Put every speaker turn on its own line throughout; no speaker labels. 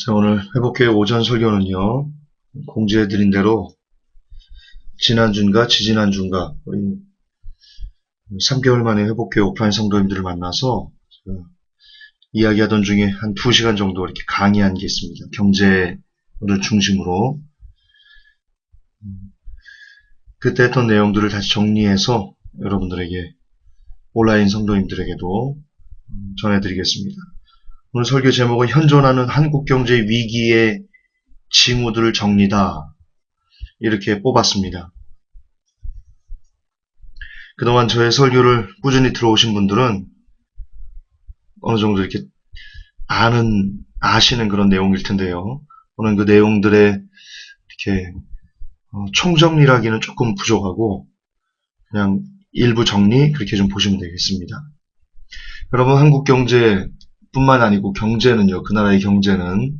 자, 오늘 회복교회 오전 설교는요, 공지해드린 대로 지난주인가 지지난주인가 우리 3개월 만에 회복교회 오프라인 성도님들을 만나서 이야기하던 중에 한 2시간 정도 이렇게 강의한 게 있습니다. 경제를 중심으로 그때 했던 내용들을 다시 정리해서 여러분들에게 온라인 성도님들에게도 전해드리겠습니다. 오늘 설교 제목은 현존하는 한국경제 위기의 징후들 정리다, 이렇게 뽑았습니다. 그동안 저의 설교를 꾸준히 들어오신 분들은 어느 정도 이렇게 아시는 그런 내용일 텐데요. 오늘 그 내용들의 이렇게 총정리라기는 조금 부족하고 그냥 일부 정리, 그렇게 좀 보시면 되겠습니다. 여러분, 한국 경제뿐만 아니고 경제는요, 그 나라의 경제는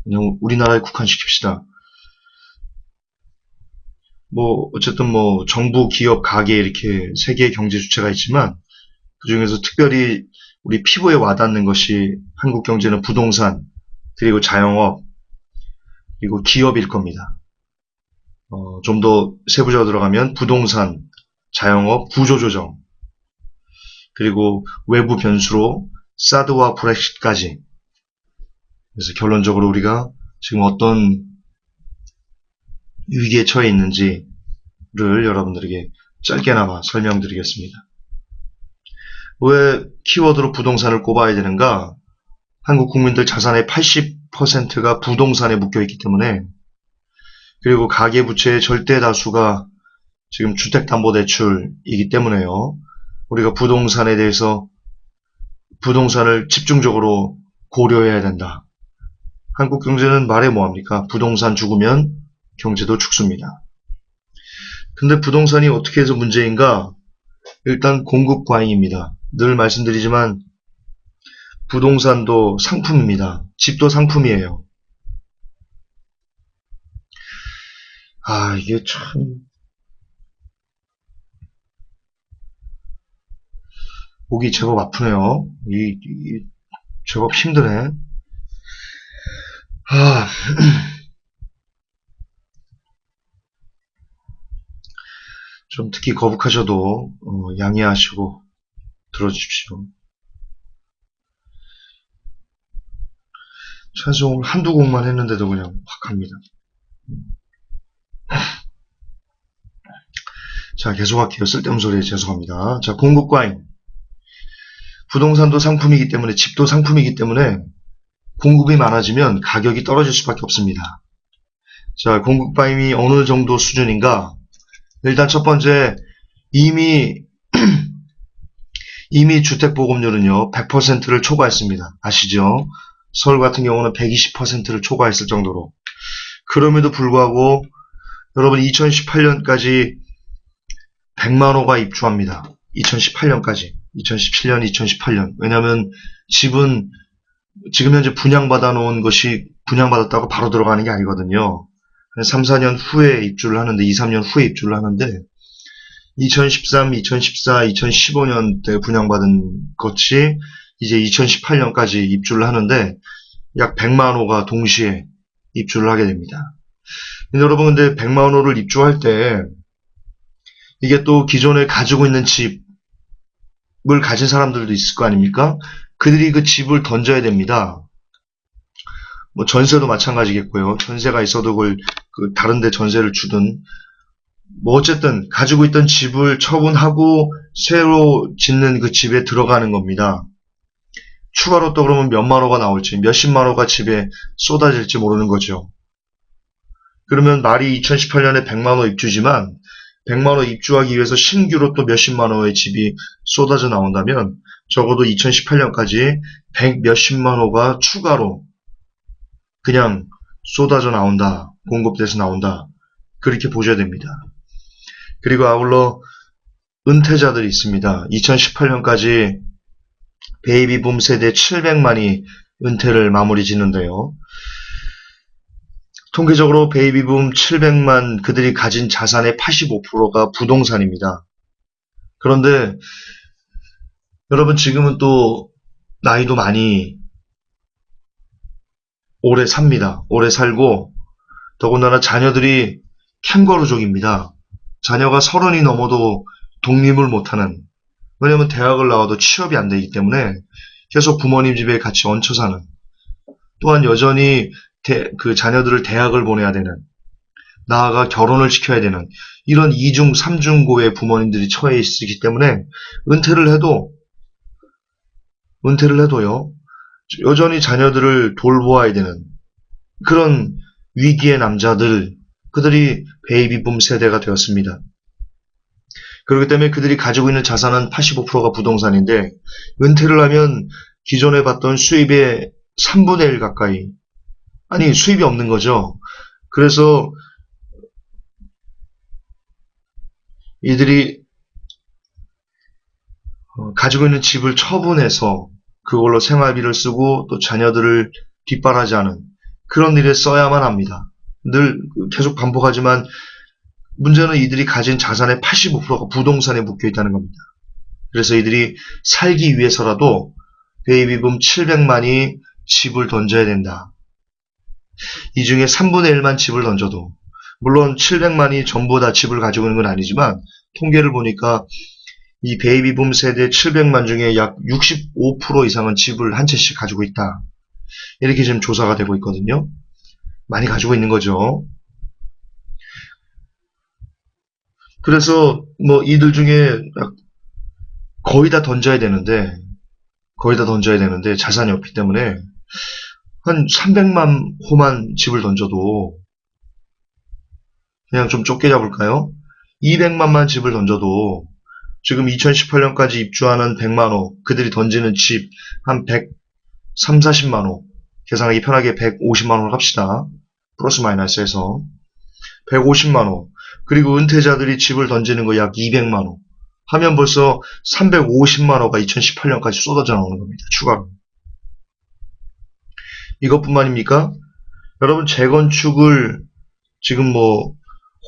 그냥 우리나라에 국한시킵시다. 어쨌든 정부, 기업, 가계 이렇게 세 개의 경제 주체가 있지만 그 중에서 특별히 우리 피부에 와닿는 것이 한국 경제는 부동산, 그리고 자영업, 그리고 기업일 겁니다. 좀 더 세부적으로 들어가면 부동산, 자영업, 구조조정, 그리고 외부 변수로 사드와 브렉시트까지. 그래서 결론적으로 우리가 지금 어떤 위기에 처해 있는지를 여러분들에게 짧게나마 설명드리겠습니다. 왜 키워드로 부동산을 꼽아야 되는가? 한국 국민들 자산의 80%가 부동산에 묶여있기 때문에, 그리고 가계부채의 절대 다수가 지금 주택담보대출이기 때문에요. 우리가 부동산에 대해서 부동산을 집중적으로 고려해야 된다. 한국 경제는 말해 뭐합니까? 부동산 죽으면 경제도 죽습니다. 근데 부동산이 어떻게 해서 문제인가? 일단 공급 과잉입니다. 늘 말씀드리지만 부동산도 상품입니다. 집도 상품이에요. 이게 참 목이 제법 아프네요. 제법 힘드네. 좀 특히 거북하셔도 양해하시고 들어주십시오. 사실 오늘 한두 곡만 했는데도 그냥 확 합니다. 자, 계속할게요. 쓸데없는 소리에 죄송합니다. 자, 공급 과잉. 부동산도 상품이기 때문에, 집도 상품이기 때문에 공급이 많아지면 가격이 떨어질 수밖에 없습니다. 자, 공급 과잉이 어느 정도 수준인가? 일단 첫 번째, 이미 주택 보급률은요 100%를 초과했습니다. 아시죠? 서울 같은 경우는 120%를 초과했을 정도로. 그럼에도 불구하고 여러분 2018년까지 100만 호가 입주합니다. 2018년까지. 2017년, 2018년. 왜냐하면 집은 지금 현재 분양받아 놓은 것이 분양받았다고 바로 들어가는 게 아니거든요. 3, 4년 후에 입주를 하는데, 2, 3년 후에 입주를 하는데 2013, 2014, 2015년 때 분양받은 것이 이제 2018년까지 입주를 하는데 약 100만 호가 동시에 입주를 하게 됩니다. 여러분, 근데 100만 호를 입주할 때 이게 또 기존에 가지고 있는 집을 가진 사람들도 있을 거 아닙니까? 그들이 그 집을 던져야 됩니다. 전세도 마찬가지겠고요. 전세가 있어도 그걸 다른 데 전세를 주든 어쨌든 가지고 있던 집을 처분하고 새로 짓는 그 집에 들어가는 겁니다. 추가로 또 그러면 몇만 호가 나올지, 몇십만 호가 집에 쏟아질지 모르는 거죠. 그러면 말이 2018년에 100만 호 입주지만 100만 호 입주하기 위해서 신규로 또 몇십만 호의 집이 쏟아져 나온다면 적어도 2018년까지 100 몇십만 호가 추가로 그냥 쏟아져 나온다, 공급돼서 나온다, 그렇게 보셔야 됩니다. 그리고 아울러 은퇴자들이 있습니다. 2018년까지 베이비붐 세대 700만이 은퇴를 마무리 짓는데요. 통계적으로 베이비붐 700만, 그들이 가진 자산의 85%가 부동산입니다. 그런데 여러분, 지금은 또 나이도 많이 오래 삽니다. 오래 살고, 더군다나 자녀들이 캥거루족입니다. 자녀가 30이 넘어도 독립을 못하는, 왜냐면 대학을 나와도 취업이 안 되기 때문에 계속 부모님 집에 같이 얹혀 사는, 또한 여전히 그 자녀들을 대학을 보내야 되는, 나아가 결혼을 시켜야 되는 이런 이중 삼중고의 부모님들이 처해 있기 때문에 은퇴를 해도요, 여전히 자녀들을 돌보아야 되는 그런 위기의 남자들, 그들이 베이비붐 세대가 되었습니다. 그렇기 때문에 그들이 가지고 있는 자산은 85%가 부동산인데, 은퇴를 하면 기존에 받던 수입의 3분의 1 가까이, 아니 수입이 없는 거죠. 그래서 이들이 가지고 있는 집을 처분해서 그걸로 생활비를 쓰고 또 자녀들을 뒷바라지하는 그런 일에 써야만 합니다. 늘 계속 반복하지만 문제는 이들이 가진 자산의 85%가 부동산에 묶여 있다는 겁니다. 그래서 이들이 살기 위해서라도 베이비붐 700만이 집을 던져야 된다. 이 중에 3분의 1만 집을 던져도, 물론 700만이 전부 다 집을 가지고 있는 건 아니지만 통계를 보니까 이 베이비붐 세대 700만 중에 약 65% 이상은 집을 한 채씩 가지고 있다. 이렇게 지금 조사가 되고 있거든요. 많이 가지고 있는 거죠. 그래서 뭐 이들 중에 거의 다 던져야 되는데 자산이 없기 때문에 한 300만 호만 집을 던져도, 그냥 좀 좁게 잡을까요? 200만만 집을 던져도 지금 2018년까지 입주하는 100만 호, 그들이 던지는 집 한 130, 40만 호, 계산하기 편하게 150만 호를 합시다. 플러스 마이너스 해서 150만 호, 그리고 은퇴자들이 집을 던지는 거 약 200만 호 하면 벌써 350만 호가 2018년까지 쏟아져 나오는 겁니다. 추가로. 이것뿐만입니까? 여러분, 재건축을 지금 뭐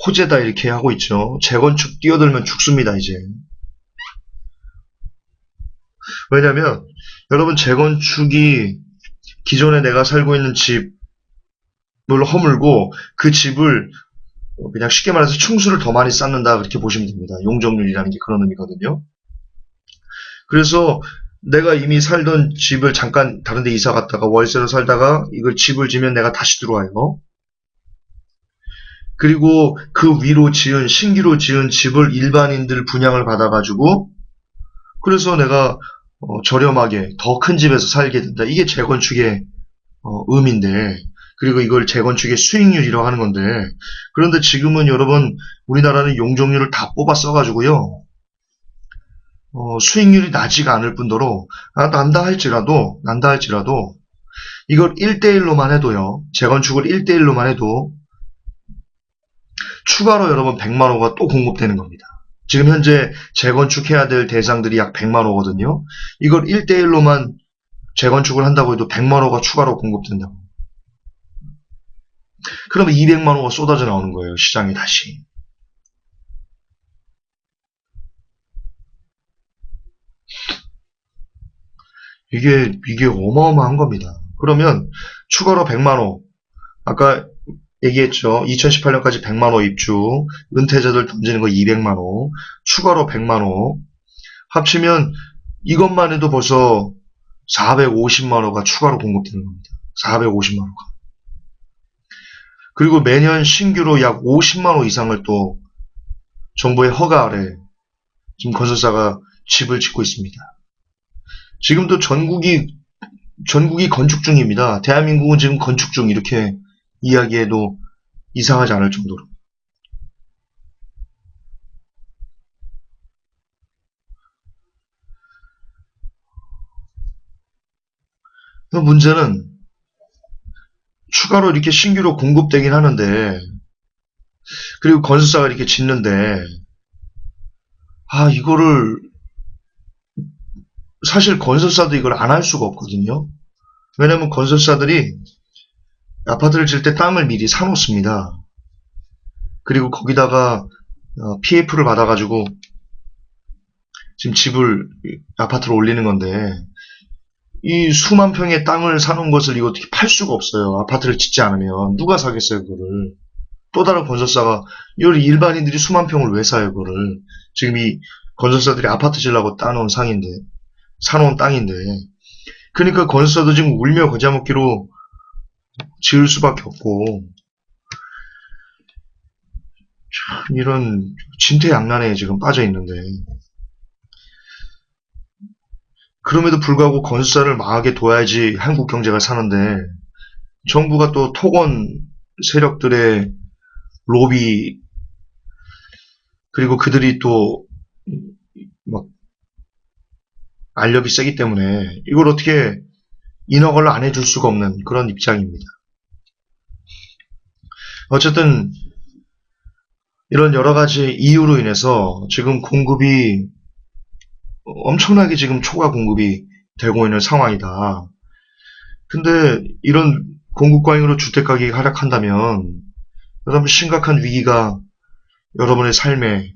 호재다 이렇게 하고 있죠. 재건축 뛰어들면 죽습니다, 이제. 왜냐면 여러분, 재건축이 기존에 내가 살고 있는 집을 허물고 그 집을 그냥 쉽게 말해서 층수를 더 많이 쌓는다, 그렇게 보시면 됩니다. 용적률이라는 게 그런 의미거든요. 그래서 내가 이미 살던 집을 잠깐 다른 데 이사 갔다가 월세로 살다가 이걸 집을 지면 내가 다시 들어와요. 그리고 그 위로 지은, 신기로 지은 집을 일반인들 분양을 받아가지고, 그래서 내가 저렴하게 더 큰 집에서 살게 된다. 이게 재건축의 의미인데, 그리고 이걸 재건축의 수익률이라고 하는 건데, 그런데 지금은 여러분, 우리나라는 용적률을 다 뽑아 써가지고요, 수익률이 나지가 않을 뿐더러, 난다 할지라도, 이걸 1대1로만 해도요, 재건축을 1대1로만 해도, 추가로 여러분 100만 호가 또 공급되는 겁니다. 지금 현재 재건축해야 될 대상들이 약 100만 호거든요. 이걸 1대1로만 재건축을 한다고 해도 100만 호가 추가로 공급된다고. 그러면 200만 호가 쏟아져 나오는 거예요, 시장에 다시. 이게 어마어마한 겁니다. 그러면 추가로 100만 호, 아까 얘기했죠. 2018년까지 100만 호 입주, 은퇴자들 던지는 거 200만 호, 추가로 100만 호, 합치면 이것만 해도 벌써 450만 호가 추가로 공급되는 겁니다. 450만 호가. 그리고 매년 신규로 약 50만 호 이상을 또 정부의 허가 아래 지금 건설사가 집을 짓고 있습니다. 지금도 전국이 건축 중입니다. 대한민국은 지금 건축 중, 이렇게 이야기해도 이상하지 않을 정도로. 문제는 추가로 이렇게 신규로 공급되긴 하는데, 그리고 건설사가 이렇게 짓는데, 이거를 사실 건설사도 이걸 안 할 수가 없거든요. 왜냐면 건설사들이 아파트를 질 때 땅을 미리 사놓습니다. 그리고 거기다가 PF를 받아가지고 지금 아파트를 올리는 건데, 이 수만 평의 땅을 사는 것을 이거 어떻게 팔 수가 없어요. 아파트를 짓지 않으면. 누가 사겠어요, 그거를. 또 다른 건설사가, 이걸 일반인들이 수만 평을 왜 사요, 그거를. 지금 이 건설사들이 아파트 지으려고 따놓은 상인데, 사놓은 땅인데. 그러니까 건설사도 지금 울며 겨자 먹기로 지을 수밖에 없고, 참, 이런 진퇴양난에 지금 빠져 있는데. 그럼에도 불구하고 건설사를 망하게 둬야지 한국 경제가 사는데, 정부가 또 토건 세력들의 로비, 그리고 그들이 또 막 알력이 세기 때문에 이걸 어떻게 인허가를 안 해줄 수가 없는 그런 입장입니다. 어쨌든 이런 여러 가지 이유로 인해서 지금 공급이 엄청나게 지금 초과 공급이 되고 있는 상황이다. 근데 이런 공급 과잉으로 주택 가격이 하락한다면 여러분 심각한 위기가 여러분의 삶에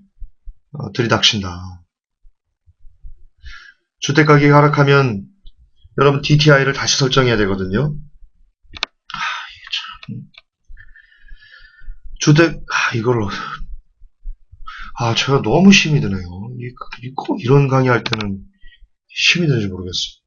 들이닥친다. 주택 가격이 하락하면 여러분 DTI를 다시 설정해야 되거든요. 주택 이걸로 제가 너무 힘이 드네요. 꼭 이런 강의 할 때는 힘이 드는지 모르겠어요.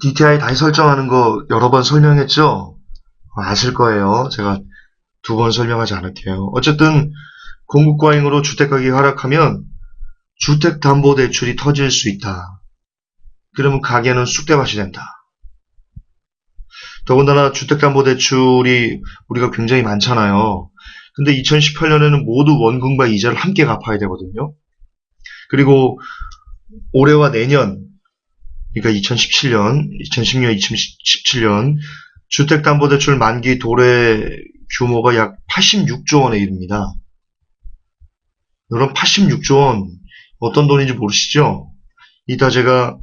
DTI 다시 설정하는 거 여러 번 설명했죠? 아실 거예요. 제가 2번 설명하지 않을게요. 어쨌든 공급 과잉으로 주택 가격이 하락하면 주택담보대출이 터질 수 있다. 그러면 가계는 쑥대밭이 된다. 더군다나 주택담보대출이 우리가 굉장히 많잖아요. 근데 2018년에는 모두 원금과 이자를 함께 갚아야 되거든요. 그리고 올해와 내년, 그러니까 2017년, 2010년, 2017년 주택담보대출 만기 도래 규모가 약 86조 원에 이릅니다. 여러분 86조 원 어떤 돈인지 모르시죠? 이따 제가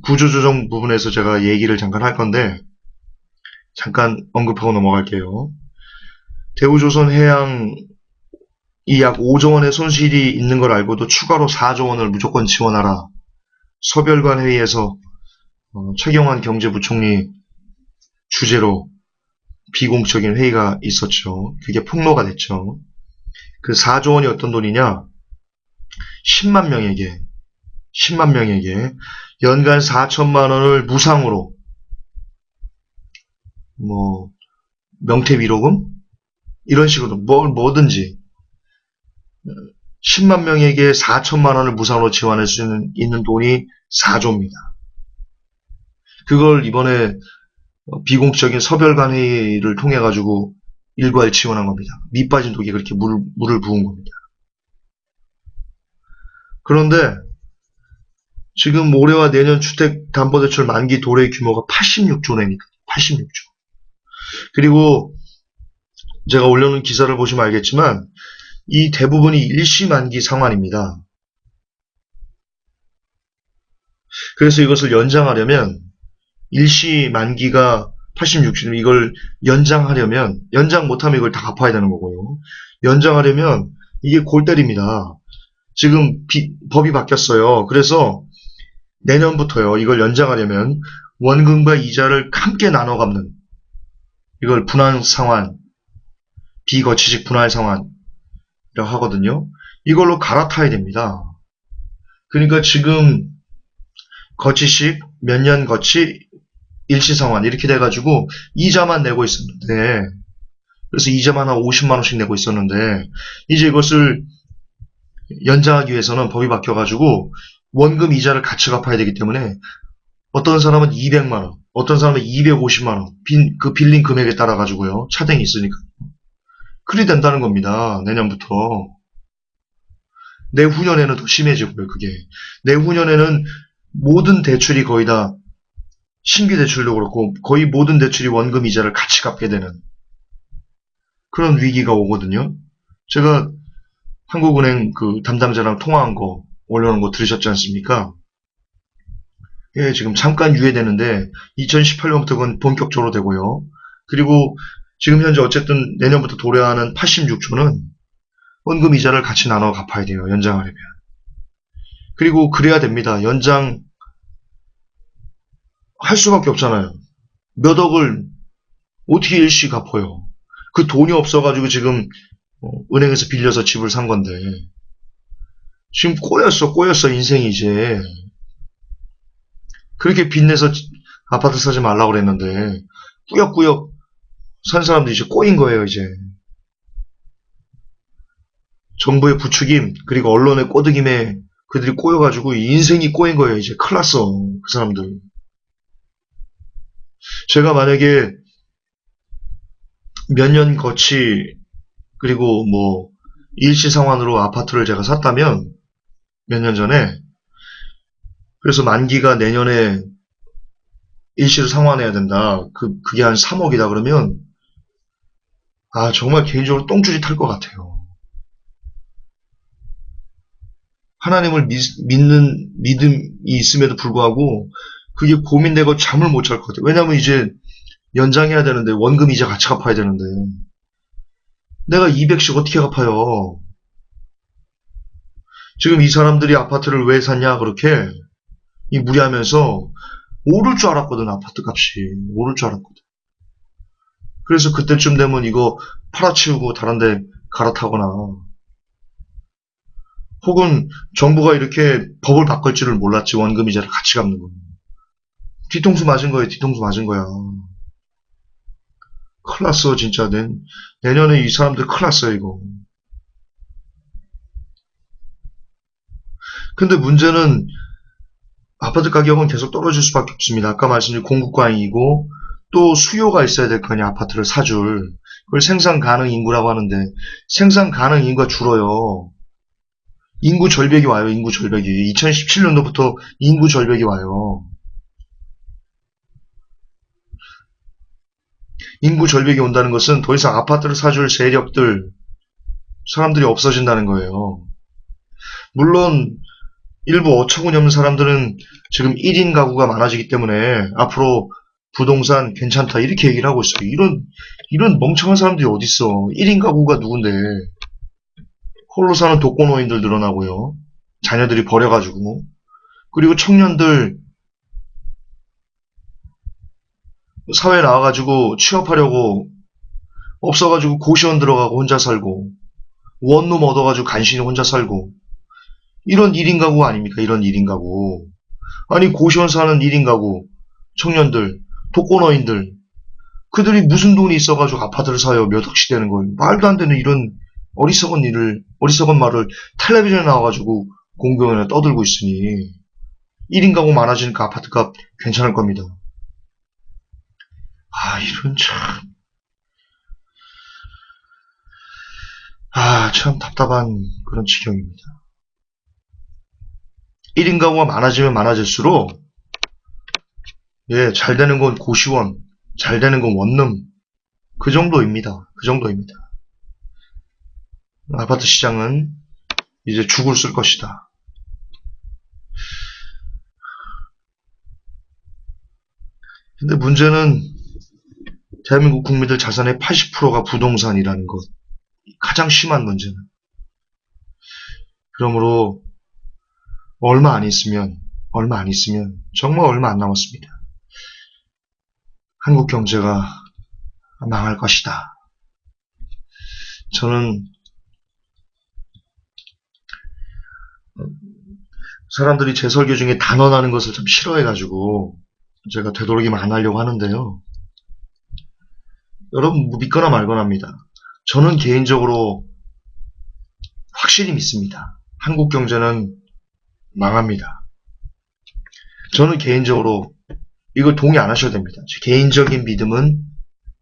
구조조정 부분에서 제가 얘기를 잠깐 할 건데 잠깐 언급하고 넘어갈게요. 대우조선해양이 약 5조 원의 손실이 있는 걸 알고도 추가로 4조 원을 무조건 지원하라. 서별관 회의에서 최경환 경제부총리 주재로 비공적인 회의가 있었죠. 그게 폭로가 됐죠. 그 4조 원이 어떤 돈이냐? 10만 명에게 연간 4천만 원을 무상으로 명태위로금 이런 식으로 뭐든지 10만 명에게 4천만 원을 무상으로 지원할 수 있는 돈이 4조입니다. 그걸 이번에 비공적인 서별관 회의를 통해 가지고 일괄 지원한 겁니다. 밑빠진 독에 그렇게 물을 부은 겁니다. 그런데 지금 올해와 내년 주택담보대출 만기 도래 규모가 86조입니다. 86조. 그리고 제가 올려놓은 기사를 보시면 알겠지만 이 대부분이 일시 만기 상환입니다. 그래서 이것을 연장하려면 일시 만기가 86조면 이걸 연장하려면 연장 못하면 이걸 다 갚아야 되는 거고요. 연장하려면 이게 골 때립니다. 지금 법이 바뀌었어요. 그래서 내년부터요. 이걸 연장하려면 원금과 이자를 함께 나눠 갚는 이걸 분할 상환, 비거치식 분할 상환이라고 하거든요. 이걸로 갈아타야 됩니다. 그러니까 지금 거치식, 몇 년 거치, 일시상환 이렇게 돼가지고 이자만 내고 있었는데 그래서 이자만 한 50만 원씩 내고 있었는데 이제 이것을 연장하기 위해서는 법이 바뀌어가지고 원금 이자를 같이 갚아야 되기 때문에 어떤 사람은 200만 원, 어떤 사람은 250만 원 그 빌린 금액에 따라 가지고요. 차등이 있으니까 그리 된다는 겁니다. 내년부터. 내후년에는 더 심해지고요. 그게 내후년에는 모든 대출이 거의 다 신규 대출도 그렇고 거의 모든 대출이 원금 이자를 같이 갚게 되는 그런 위기가 오거든요. 제가 한국은행 그 담당자랑 통화한 거 올려놓은 거 들으셨지 않습니까? 예, 지금 잠깐 유예되는데 2018년부터 그건 본격적으로 되고요. 그리고 지금 현재 어쨌든 내년부터 도래하는 86조는 원금 이자를 같이 나눠 갚아야 돼요. 연장하려면. 그리고 그래야 됩니다. 연장 할 수밖에 없잖아요. 몇 억을 어떻게 일시 갚아요. 그 돈이 없어가지고 지금 은행에서 빌려서 집을 산 건데 지금 꼬였어 인생이 이제. 그렇게 빚내서 아파트 사지 말라고 그랬는데 꾸역꾸역 산 사람들이 이제 꼬인 거예요 이제. 정부의 부추김 그리고 언론의 꼬드김에 그들이 꼬여가지고 인생이 꼬인 거예요 이제. 큰일 났어 그 사람들. 제가 만약에 몇 년 거치 그리고 뭐 일시 상환으로 아파트를 제가 샀다면 몇 년 전에, 그래서 만기가 내년에 일시로 상환해야 된다. 그게 한 3억이다 그러면 정말 개인적으로 똥줄이 탈 것 같아요. 하나님을 믿는 믿음이 있음에도 불구하고 그게 고민되고 잠을 못 잘 것 같아요. 왜냐면 이제 연장해야 되는데 원금 이자 같이 갚아야 되는데 내가 200씩 어떻게 갚아요? 지금 이 사람들이 아파트를 왜 샀냐 그렇게 이 무리하면서 오를 줄 알았거든. 아파트 값이 오를 줄 알았거든. 그래서 그때쯤 되면 이거 팔아치우고 다른 데 갈아타거나 혹은 정부가 이렇게 법을 바꿀 줄을 몰랐지. 원금 이자를 같이 갚는 거. 뒤통수 맞은 거예요. 뒤통수 맞은 거야. 큰일 났어 진짜. 내년에 이 사람들 큰일 났어요 이거. 근데 문제는 아파트 가격은 계속 떨어질 수밖에 없습니다. 아까 말씀드린 공급 과잉이고 또 수요가 있어야 될 거 아니야. 아파트를 사줄. 그걸 생산 가능 인구라고 하는데 생산 가능 인구가 줄어요. 인구 절벽이 와요. 인구 절벽이. 2017년도부터 인구 절벽이 와요. 인구 절벽이 온다는 것은 더 이상 아파트를 사줄 세력들, 사람들이 없어진다는 거예요. 물론 일부 어처구니 없는 사람들은 지금 1인 가구가 많아지기 때문에 앞으로 부동산 괜찮다 이렇게 얘기를 하고 있어요. 이런 멍청한 사람들이 어딨어. 1인 가구가 누군데. 홀로 사는 독거노인들 늘어나고요. 자녀들이 버려가지고. 그리고 청년들 사회에 나와가지고 취업하려고 없어가지고 고시원 들어가고 혼자 살고 원룸 얻어가지고 간신히 혼자 살고 이런 1인 가구 아닙니까? 이런 1인 가구. 아니 고시원 사는 1인 가구 청년들 독거노인들 그들이 무슨 돈이 있어가지고 아파트를 사요. 몇 억씩 되는 걸. 말도 안 되는 이런 어리석은 말을 텔레비전에 나와가지고 공공연히 떠들고 있으니 1인 가구 많아지니까 아파트값 괜찮을 겁니다. 이런 참 답답한 그런 지경입니다. 1인 가구가 많아지면 많아질수록 잘 되는 건 고시원, 잘 되는 건 원룸 그 정도입니다. 그 정도입니다. 아파트 시장은 이제 죽을 쓸 것이다. 근데 문제는 대한민국 국민들 자산의 80%가 부동산이라는 것. 가장 심한 문제는. 그러므로 얼마 안 있으면 정말 얼마 안 남았습니다. 한국 경제가 망할 것이다. 저는 사람들이 제 설교 중에 단언하는 것을 좀 싫어해가지고 제가 되도록이면 안 하려고 하는데요. 여러분 믿거나 말거나 합니다. 저는 개인적으로 확실히 믿습니다. 한국 경제는 망합니다. 저는 개인적으로 이거 동의 안 하셔도 됩니다. 제 개인적인 믿음은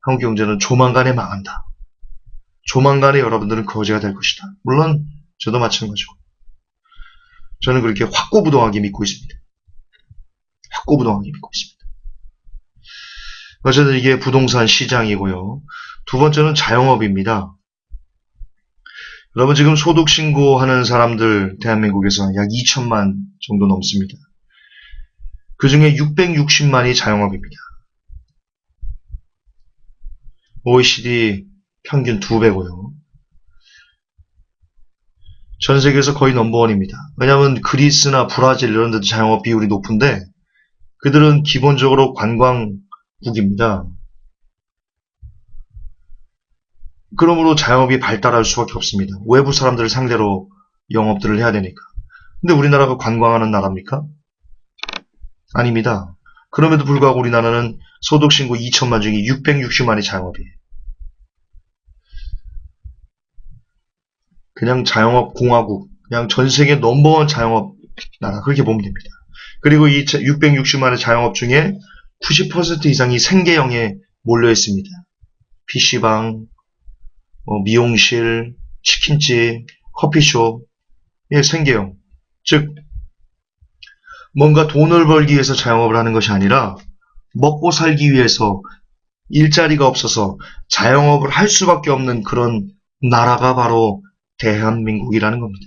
한국 경제는 조만간에 망한다. 조만간에 여러분들은 거지가 될 것이다. 물론 저도 마찬가지고. 저는 그렇게 확고부동하게 믿고 있습니다. 확고부동하게 믿고 있습니다. 어쨌든 이게 부동산 시장이고요. 두 번째는 자영업입니다. 여러분 지금 소득 신고하는 사람들 대한민국에서 약 2천만 정도 넘습니다. 그 중에 660만이 자영업입니다. OECD 평균 2배고요. 전 세계에서 거의 넘버원입니다. 왜냐하면 그리스나 브라질 이런 데도 자영업 비율이 높은데 그들은 기본적으로 관광국입니다. 그러므로 자영업이 발달할 수밖에 없습니다. 외부 사람들을 상대로 영업들을 해야 되니까. 근데 우리나라가 관광하는 나라입니까? 아닙니다. 그럼에도 불구하고 우리나라는 소득신고 2천만 중에 660만이 자영업이에요. 그냥 자영업 공화국, 그냥 전 세계 넘버원 자영업 나라, 그렇게 보면 됩니다. 그리고 이 660만의 자영업 중에 90% 이상이 생계형에 몰려 있습니다. PC방, 미용실, 치킨집, 커피숍, 생계형. 즉, 뭔가 돈을 벌기 위해서 자영업을 하는 것이 아니라 먹고 살기 위해서 일자리가 없어서 자영업을 할 수밖에 없는 그런 나라가 바로 대한민국이라는 겁니다.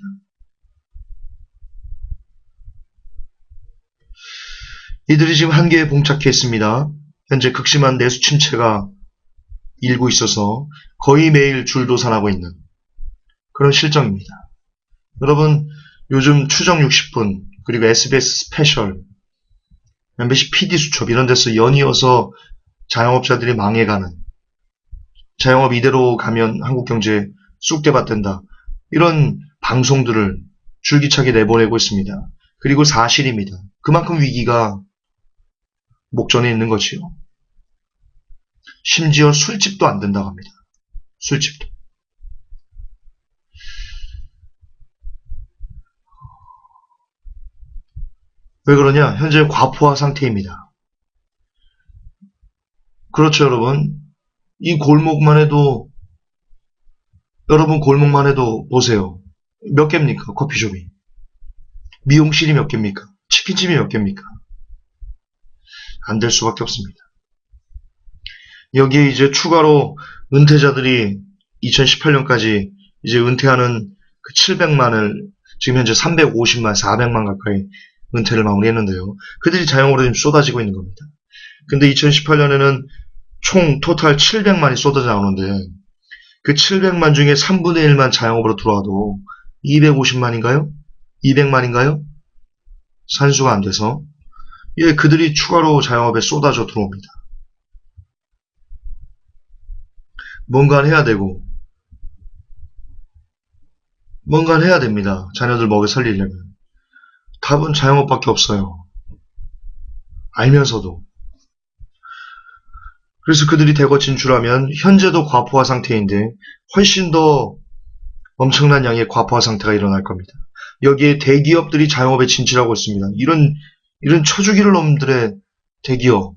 이들이 지금 한계에 봉착해 있습니다. 현재 극심한 내수 침체가 일고 있어서 거의 매일 줄도산하고 있는 그런 실정입니다. 여러분, 요즘 추정 60분 그리고 SBS 스페셜, MBC PD수첩 이런 데서 연이어서 자영업자들이 망해가는, 자영업 이대로 가면 한국 경제 쑥대밭된다, 이런 방송들을 줄기차게 내보내고 있습니다. 그리고 사실입니다. 그만큼 위기가 목전에 있는 거지요. 심지어 술집도 안 된다고 합니다. 술집도. 왜 그러냐? 현재 과포화 상태입니다. 그렇죠, 여러분. 이 골목만 해도, 여러분 골목만 해도 보세요. 몇 개입니까? 커피숍이. 미용실이 몇 개입니까? 치킨집이 몇 개입니까? 안 될 수밖에 없습니다. 여기에 이제 추가로 은퇴자들이 2018년까지 이제 은퇴하는 그 700만을 지금 현재 350만, 400만 가까이 은퇴를 마무리했는데요. 그들이 자영업으로 지금 쏟아지고 있는 겁니다. 근데 2018년에는 총 토탈 700만이 쏟아져 나오는데 그 700만 중에 3분의 1만 자영업으로 들어와도 250만인가요? 200만인가요? 산수가 안 돼서 그들이 추가로 자영업에 쏟아져 들어옵니다. 뭔가는 해야 되고 뭔가는 해야 됩니다. 자녀들 먹여 살리려면. 답은 자영업밖에 없어요. 알면서도. 그래서 그들이 대거 진출하면 현재도 과포화 상태인데 훨씬 더 엄청난 양의 과포화 상태가 일어날 겁니다. 여기에 대기업들이 자영업에 진출하고 있습니다. 이런 쳐죽이를 놈들의 대기업.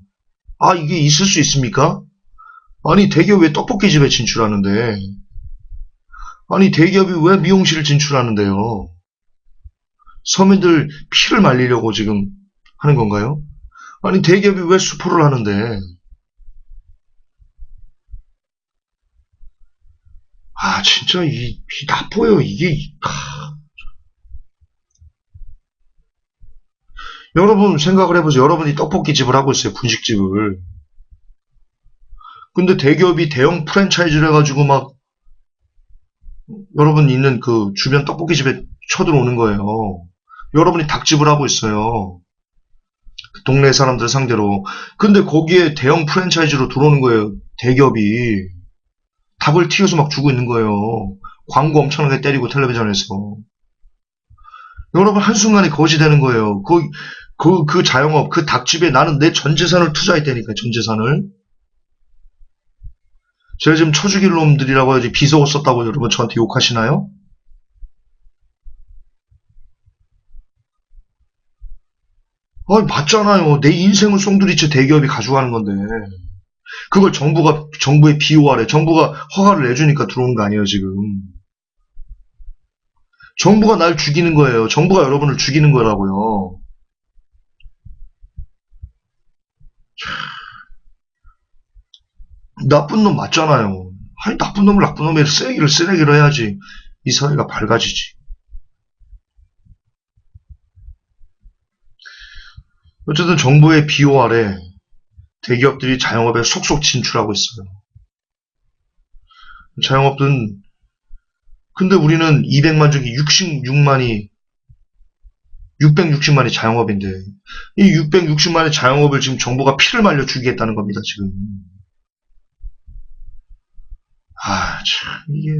이게 있을 수 있습니까? 아니, 대기업 왜 떡볶이집에 진출하는데? 아니, 대기업이 왜 미용실을 진출하는데요? 서민들 피를 말리려고 지금 하는 건가요? 아니, 대기업이 왜 수포를 하는데? 진짜, 나빠요, 이게. 여러분 생각을 해보세요. 여러분이 떡볶이집을 하고 있어요. 분식집을. 근데 대기업이 대형 프랜차이즈를 해가지고 막 여러분 있는 그 주변 떡볶이집에 쳐들어오는 거예요. 여러분이 닭집을 하고 있어요. 동네 사람들 상대로. 근데 거기에 대형 프랜차이즈로 들어오는 거예요. 대기업이. 닭을 튀겨서 막 주고 있는 거예요. 광고 엄청나게 때리고 텔레비전에서. 여러분 한순간에 거지 되는 거예요. 그 자영업, 그 닭집에 나는 내 전 재산을 투자했다니까, 전 재산을. 제가 지금 쳐죽일 놈들이라고 해야지 비속어 썼다고 여러분 저한테 욕하시나요? 맞잖아요. 내 인생을 송두리째 대기업이 가져가는 건데. 그걸 정부에 비호하래. 정부가 허가를 내주니까 들어오는 거 아니에요, 지금. 정부가 날 죽이는 거예요. 정부가 여러분을 죽이는 거라고요. 나쁜 놈 맞잖아요. 나쁜 놈을 나쁜 놈의 쓰레기로 해야지 이 사회가 밝아지지. 어쨌든 정부의 비호 아래 대기업들이 자영업에 속속 진출하고 있어요. 자영업은 근데 우리는 200만 중에 660만이 자영업인데 이 660만의 자영업을 지금 정부가 피를 말려 죽이겠다는 겁니다, 지금. 참 이게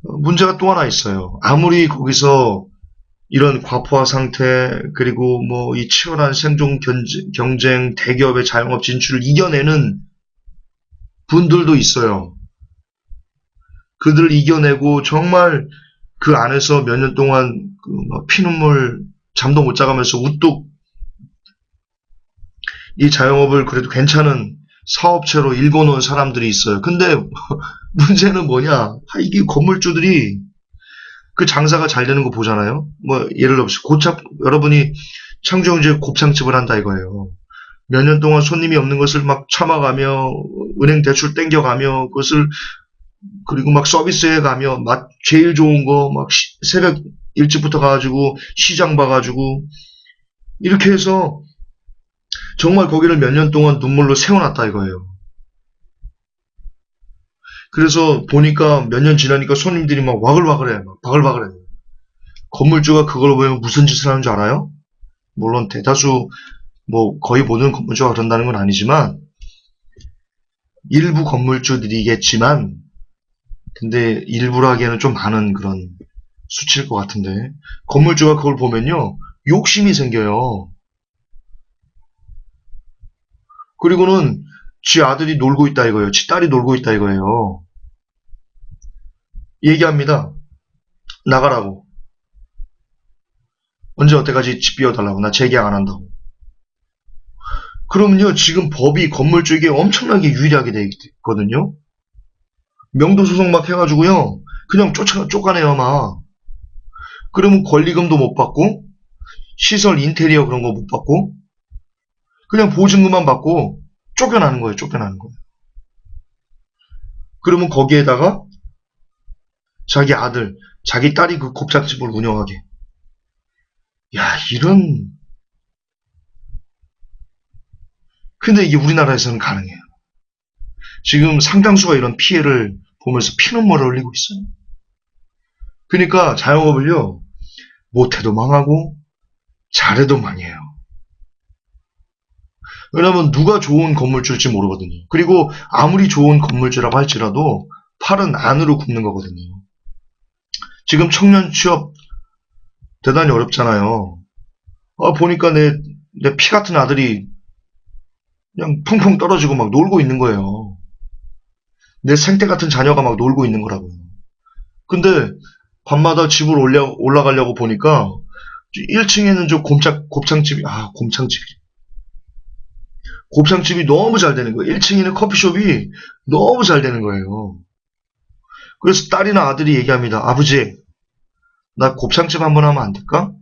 문제가 또 하나 있어요. 아무리 거기서 이런 과포화 상태 그리고 뭐 이 치열한 생존 경쟁 대기업의 자영업 진출을 이겨내는 분들도 있어요. 그들을 이겨내고 정말 그 안에서 몇 년 동안 피눈물 잠도 못 자가면서 우뚝 이 자영업을 그래도 괜찮은 사업체로 일궈놓은 사람들이 있어요. 근데 문제는 뭐냐? 이게 건물주들이 그 장사가 잘 되는 거 보잖아요. 뭐 예를 들어서 여러분이 창조경제 곱창집을 한다 이거예요. 몇 년 동안 손님이 없는 것을 막 참아가며 은행 대출 땡겨가며 그것을 그리고 막 서비스해 가며 맛 제일 좋은 거 막 새벽 일찍부터 가가지고 시장 봐가지고 이렇게 해서 정말 거기를 몇 년 동안 눈물로 세워놨다 이거예요. 그래서 보니까 몇 년 지나니까 손님들이 막 와글와글해, 막 바글바글해. 건물주가 그걸 보면 무슨 짓을 하는 줄 알아요? 물론 대다수 뭐 거의 모든 건물주가 그런다는 건 아니지만 일부 건물주들이겠지만 근데 일부라기에는 좀 많은 그런 수치일 것 같은데 건물주가 그걸 보면요 욕심이 생겨요. 그리고는 지 아들이 놀고 있다 이거예요. 지 딸이 놀고 있다 이거예요. 얘기합니다. 나가라고. 언제 어때까지 집 비워달라고. 나 재계약 안 한다고. 그러면요 지금 법이 건물주에게 엄청나게 유리하게 돼 있거든요. 명도소송 막 해가지고요 그냥 쫓아내요 막. 그러면 권리금도 못 받고 시설 인테리어 그런 거 못 받고 그냥 보증금만 받고 쫓겨나는 거예요. 쫓겨나는 거예요. 그러면 거기에다가 자기 아들, 자기 딸이 그 곱창집을 운영하게. 야, 근데 이게 우리나라에서는 가능해요. 지금 상당수가 이런 피해를 보면서 피눈물을 흘리고 있어요. 그러니까 자영업을요, 못해도 망하고, 잘해도 망해요. 왜냐면 누가 좋은 건물주일지 모르거든요. 그리고 아무리 좋은 건물주라고 할지라도 팔은 안으로 굽는 거거든요. 지금 청년 취업 대단히 어렵잖아요. 보니까 내 피 같은 아들이 그냥 펑펑 떨어지고 막 놀고 있는 거예요. 내 생태 같은 자녀가 막 놀고 있는 거라고요. 근데 밤마다 집으로 올라가려고 보니까 1층에는 저 곱창집이, 곱창집이 너무 잘 되는 거예요. 1층에는 커피숍이 너무 잘 되는 거예요. 그래서 딸이나 아들이 얘기합니다. 아버지, 나 곱창집 한번 하면 안 될까?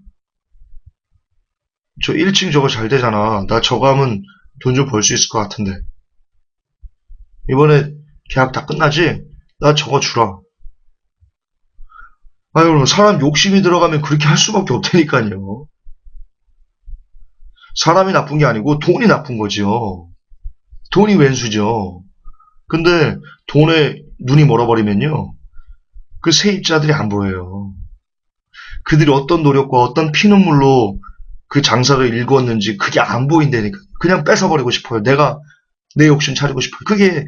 저 1층 저거 잘 되잖아. 나 저거 하면 돈 좀 벌 수 있을 것 같은데. 이번에 계약 다 끝나지? 나 저거 주라. 여러분, 사람 욕심이 들어가면 그렇게 할 수밖에 없다니까요. 사람이 나쁜 게 아니고 돈이 나쁜 거죠. 돈이 왼수죠. 근데 돈에 눈이 멀어버리면요. 그 세입자들이 안 보여요. 그들이 어떤 노력과 어떤 피눈물로 그 장사를 일구었는지 그게 안 보인다니까. 그냥 뺏어버리고 싶어요. 내가 내 욕심 차리고 싶어요. 그게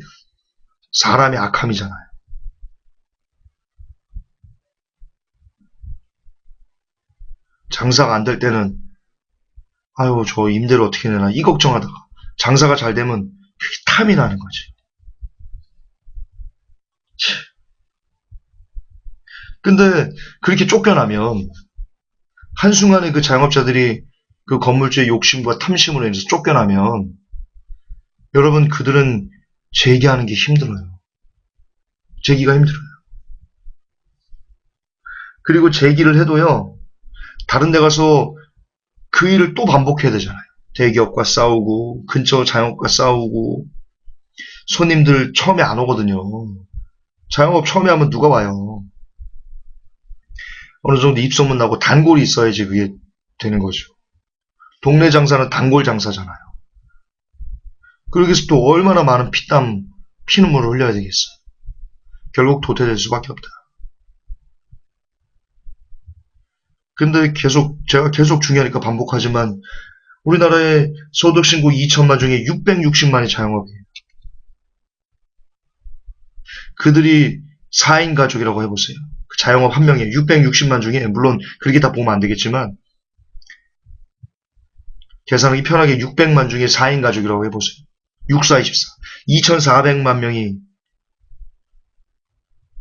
사람의 악함이잖아요. 장사가 안 될 때는 아유 저 임대료 어떻게 내나 이 걱정하다가 장사가 잘 되면 그게 탐이 나는 거지. 근데 그렇게 쫓겨나면 한순간에 그 자영업자들이 그 건물주의 욕심과 탐심으로 인해서 쫓겨나면 여러분 그들은 재기하는 게 힘들어요. 재기가 힘들어요. 그리고 재기를 해도요. 다른 데 가서 그 일을 또 반복해야 되잖아요. 대기업과 싸우고 근처 자영업과 싸우고 손님들 처음에 안 오거든요. 자영업 처음에 하면 누가 와요. 어느 정도 입소문 나고 단골이 있어야지 그게 되는 거죠. 동네 장사는 단골 장사잖아요. 그러기서 또 얼마나 많은 피땀, 피눈물을 흘려야 되겠어요. 결국 도태될 수밖에 없다. 근데 제가 계속 중요하니까 반복하지만 우리나라의 소득신고 2천만 중에 660만이 자영업이에요. 그들이 4인 가족이라고 해보세요. 그 자영업 한 명에 660만 중에 물론 그렇게 다 보면 안 되겠지만 계산하기 편하게 600만 중에 4인 가족이라고 해보세요. 6, 4, 24. 2,400만 명이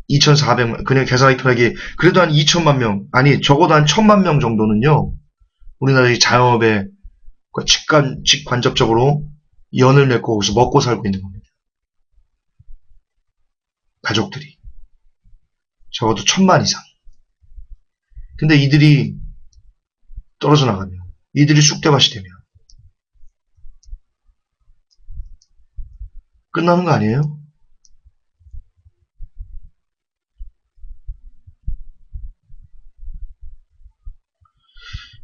2,400만 그냥 계산하기 편하게 그래도 한 2천만 명 아니 적어도 한 1,000만 명 정도는요. 우리나라의 자영업에 직간접적으로 연을 맺고 거기서 먹고 살고 있는 겁니다. 가족들이. 적어도 1,000만 이상. 근데 이들이 떨어져 나가면, 이들이 쑥대밭이 되면 끝나는 거 아니에요?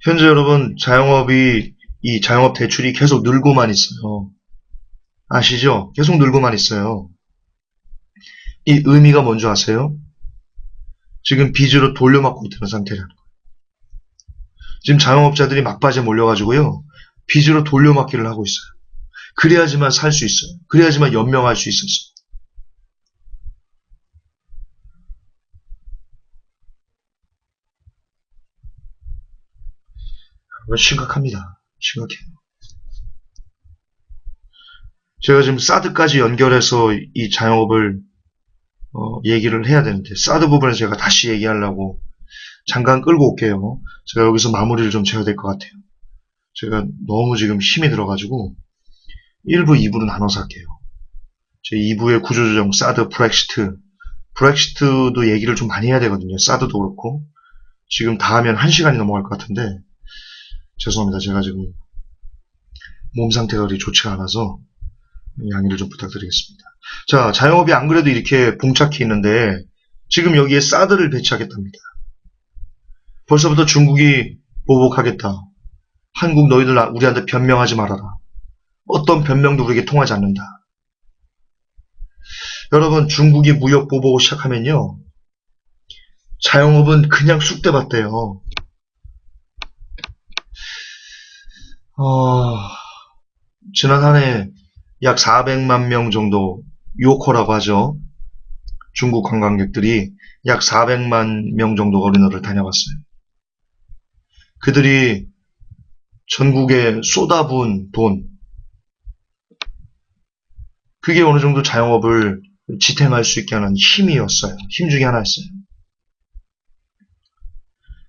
현재 여러분 이 자영업 대출이 계속 늘고만 있어요. 아시죠? 계속 늘고만 있어요. 이 의미가 뭔지 아세요? 지금 빚으로 돌려막고 있는 상태라는 거예요. 지금 자영업자들이 막바지에 몰려가지고요. 빚으로 돌려막기를 하고 있어요. 그래야지만 살 수 있어요. 그래야지만 연명할 수 있어서. 심각합니다. 심각해요. 제가 지금 사드까지 연결해서 이 자영업을 얘기를 해야 되는데 사드 부분에 제가 다시 얘기하려고 잠깐 끌고 올게요. 제가 여기서 마무리를 좀 지어야 될 것 같아요. 제가 너무 지금 힘이 들어가지고 1부, 2부로 나눠서 할게요. 제 2부의 구조조정, 사드, 브렉시트도 얘기를 좀 많이 해야 되거든요. 사드도 그렇고 지금 다 하면 1시간이 넘어갈 것 같은데 죄송합니다. 제가 지금 몸 상태가 그리 좋지가 않아서 양해를 좀 부탁드리겠습니다. 자, 자영업이 안 그래도 이렇게 봉착해 있는데 지금 여기에 사드를 배치하겠답니다. 벌써부터 중국이 보복하겠다. 한국 너희들 우리한테 변명하지 말아라. 어떤 변명도 우리에게 통하지 않는다. 여러분 중국이 무역 보복을 시작하면요. 자영업은 그냥 쑥대밭대요. 지난 한 해 약 400만 명 정도 요커라고 하죠. 중국 관광객들이 약 400만 명 정도 어린이를 다녀갔어요. 그들이 전국에 쏟아부은 돈, 그게 어느 정도 자영업을 지탱할 수 있게 하는 힘이었어요. 힘 중에 하나였어요.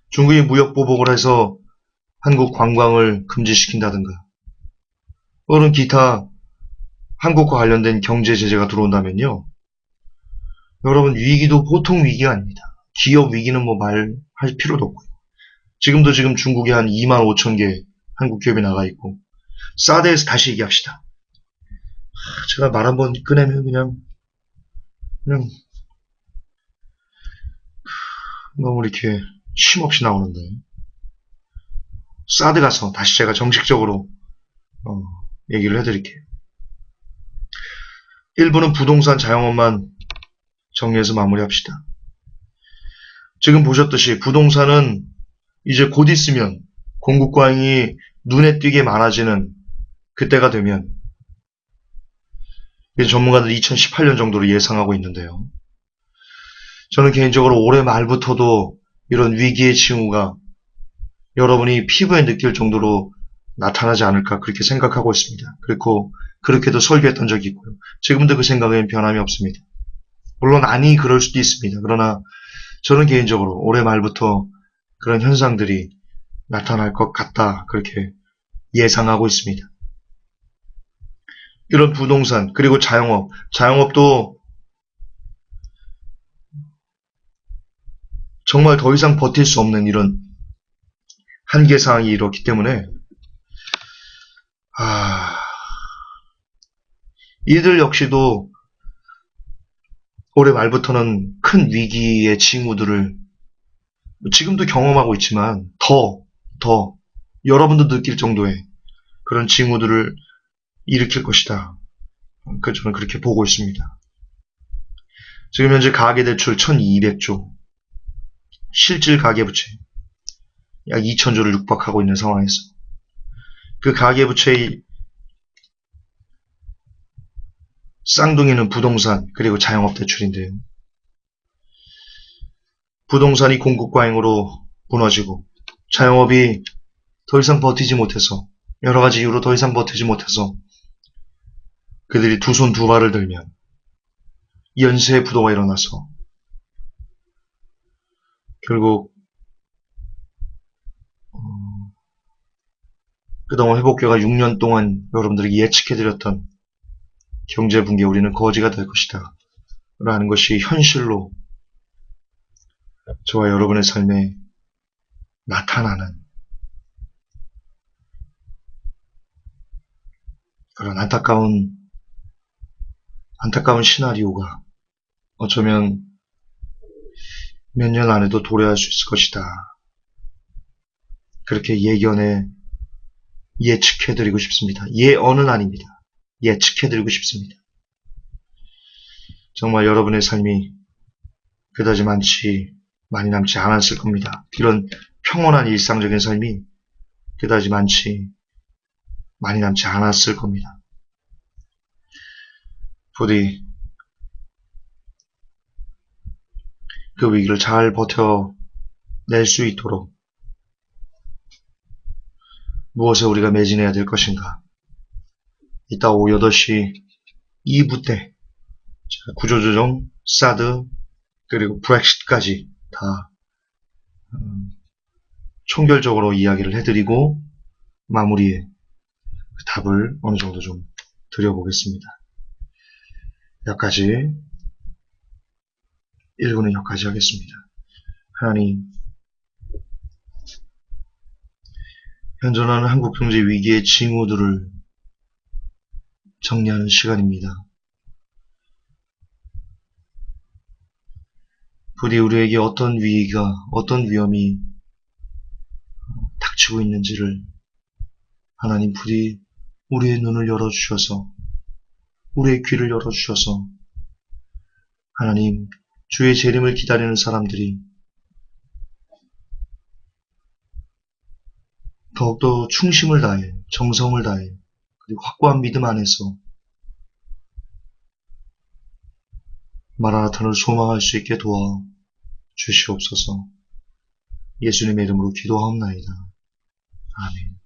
중국이 무역 보복을 해서 한국 관광을 금지시킨다든가 또는 기타 한국과 관련된 경제 제재가 들어온다면요. 여러분 위기도 보통 위기가 아닙니다. 기업 위기는 뭐 말할 필요도 없고요. 지금 중국에 한 2만 5천 개 한국 기업이 나가 있고 사드에서 다시 얘기합시다. 제가 말 한번 꺼내면 그냥 너무 이렇게 쉼없이 나오는데 사드 가서 다시 제가 정식적으로 얘기를 해드릴게요. 1부는 부동산 자영업만 정리해서 마무리합시다. 지금 보셨듯이 부동산은 이제 곧 있으면 공급광이 눈에 띄게 많아지는 그때가 되면 전문가들 2018년 정도로 예상하고 있는데요. 저는 개인적으로 올해 말부터도 이런 위기의 징후가 여러분이 피부에 느낄 정도로 나타나지 않을까 그렇게 생각하고 있습니다. 그리고 그렇게도 설계했던 적이 있고요. 지금도 그 생각엔 변함이 없습니다. 물론 아니 그럴 수도 있습니다. 그러나 저는 개인적으로 올해 말부터 그런 현상들이 나타날 것 같다 그렇게 예상하고 있습니다. 이런 부동산 그리고 자영업도 정말 더 이상 버틸 수 없는 이런 한계사항이 이렇기 때문에 이들 역시도 올해 말부터는 큰 위기의 징후들을 지금도 경험하고 있지만 더 여러분도 느낄 정도의 그런 징후들을 일으킬 것이다. 저는 그렇게 보고 있습니다. 지금 현재 가계대출 1200조, 실질 가계부채 약 2000조를 육박하고 있는 상황에서 그 가계부채의 쌍둥이는 부동산 그리고 자영업 대출인데요. 부동산이 공급 과잉으로 무너지고 자영업이 더 이상 버티지 못해서 여러 가지 이유로 더 이상 버티지 못해서 그들이 두 손 두 발을 들면 연쇄 부도가 일어나서 결국 그동안 회복기가 6년 동안 여러분들에게 예측해드렸던 경제 붕괴 우리는 거지가 될 것이다 라는 것이 현실로 저와 여러분의 삶에 나타나는 그런 안타까운 시나리오가 어쩌면 몇 년 안에도 도래할 수 있을 것이다. 그렇게 예측해드리고 싶습니다. 예언은 아닙니다. 예측해드리고 싶습니다. 정말 여러분의 삶이 그다지 많이 남지 않았을 겁니다. 이런 평온한 일상적인 삶이 그다지 많이 남지 않았을 겁니다. 부디 그 위기를 잘 버텨낼 수 있도록 무엇에 우리가 매진해야 될 것인가. 이따 오후 8시 2부 때 구조조정, 사드, 그리고 브렉시트까지 다 총결적으로 이야기를 해드리고 마무리에 그 답을 어느 정도 좀 드려보겠습니다. 여기까지 1부는 여기까지 하겠습니다. 하나님, 현존하는 한국 경제 위기의 징후들을 정리하는 시간입니다. 부디 우리에게 어떤 위기가, 어떤 위험이 닥치고 있는지를 하나님 부디 우리의 눈을 열어주셔서, 우리의 귀를 열어주셔서 하나님 주의 재림을 기다리는 사람들이 더욱더 충심을 다해, 정성을 다해, 그리고 확고한 믿음 안에서 마라나타를 소망할 수 있게 도와 주시옵소서. 예수님의 이름으로 기도하옵나이다. 아멘.